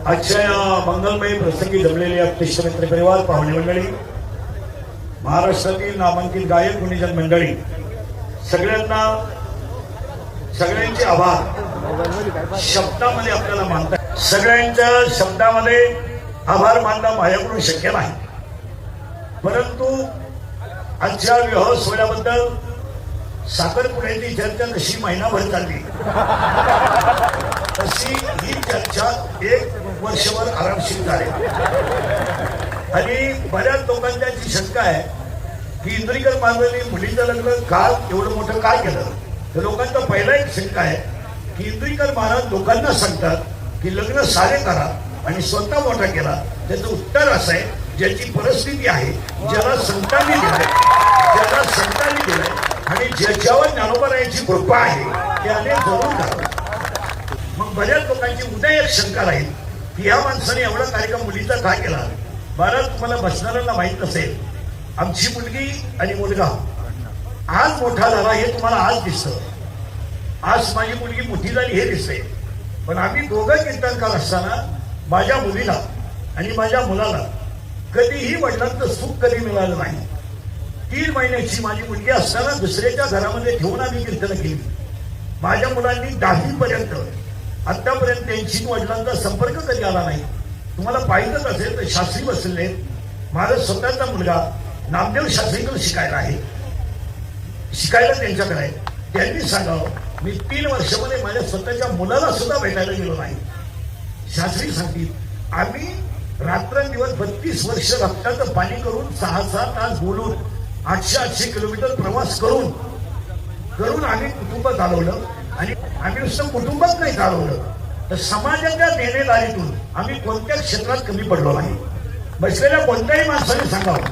आजच्या या मंगलमय प्रसंगी जमलेले अतिशय मित्र परिवार, पाहुणे मंडळी, महाराष्ट्रातील नामांकित गायक गुणीजन मंडळी, सगळ्यांचे आभार शब्दामध्ये आपल्याला मानता, सगळ्यांच्या शब्दामध्ये आभार मानणं माझ्याकडून शक्य नाही. परंतु आजच्या विवाह सोहळ्याबद्दल साखरपुड्याची चर्चा कशी महिनाभर चालली तशी ही चर्चा एक वर्षभर आरामशीर झाली. आणि बऱ्याच लोकांच्या जी शंका आहे की इंद्रिकर महाराजांनी मुलीचं लग्न का एवढं मोठं काय केलं, तर लोकांचा पहिला एक शंका आहे की इंद्रिकर महाराज लोकांना सांगतात की लग्न सारे करा आणि स्वतः मोठा केला. त्याचं उत्तर असं आहे, ज्याची परिस्थिती आहे, ज्याला संतांनी दिलंय आणि ज्याच्यावर ज्ञानोबरायांची कृपा आहे त्याने जरूर करावं. मग बऱ्याच लोकांची उद्या एक शंका राहील की या माणसाने एवढा कार्यक्रम मुलीचा का केला. बरं, तुम्हाला बसणाऱ्यांना माहित नसेल, आमची मुलगी आणि मुलगा आज मोठा झाला हे तुम्हाला आज दिसतं. आज माझी मुलगी मोठी झाली हे दिसते. पण आम्ही दोघं कीर्तनकार असताना माझ्या मुलीला आणि माझ्या मुलाला कधीही वडिलांचं सुख कधी मिळालं नाही. 3 महिन्याची माझी मुलगी असताना दुसऱ्याच्या घरामध्ये ठेवून आम्ही कीर्तन केली. माझ्या मुलांनी 10वी पर्यंत आतापर्यंत त्यांची वडिलांचा संपर्क कधी आला नाही. तुम्हाला पाहिजेच असेल तर शास्त्री बसले, माझा स्वतःचा मुलगा नामदेव शास्त्रीकडे शिकायला त्यांच्याकडे आहे. त्यांनी सांगावं, मी 3 वर्षामध्ये माझ्या स्वतःच्या मुलाला सुद्धा भेटायला गेलो नाही. शास्त्री सांगतील, आम्ही रात्रंदिवस 32 वर्ष रक्ताचं पाणी करून 6-6 तास बोलून 800 किलोमीटर प्रवास करून आम्ही कुटुंब चालवलं. आणि आम्ही नुसतं कुटुंबच नाही चालवलं, तर समाजाच्या देणेदारीतून आम्ही कोणत्या क्षेत्रात कमी पडलो नाही. बसलेल्या कोणत्याही माणसाने सांगावं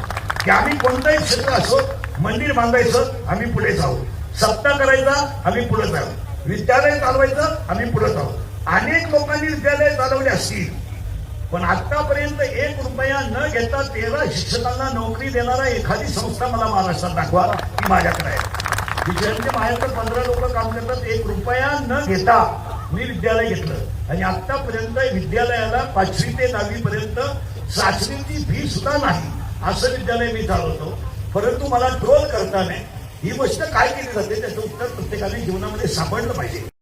की आम्ही कोणताही क्षेत्र असो, मंदिर बांधायचं आम्ही पुढे जाऊ, सप्ताह करायचा आम्ही पुढे जाऊ, विद्यालय चालवायचं आम्ही पुढे जाऊ. अनेक लोकांनी विद्यालय चालवले असतील, पण आतापर्यंत 1 रुपया न घेता 13 शिक्षकांना नोकरी देणारा एखादी संस्था मला महाराष्ट्रात दाखवा, ती माझ्याकडे आहे. विजयांचे माझ्याकडे 15 लोक काम करतात. 1 रुपया न घेता मी विद्यालय घेतलं आणि आतापर्यंत विद्यालयाला 5वी ते 10वी पर्यंत चाचणीची फी सुद्धा नाही असं विद्यालय मी चालवतो. परंतु मला ट्रोल करताना ही गोष्ट काय केली जाते त्याचं उत्तर प्रत्येकाने जीवनामध्ये सापडलं पाहिजे.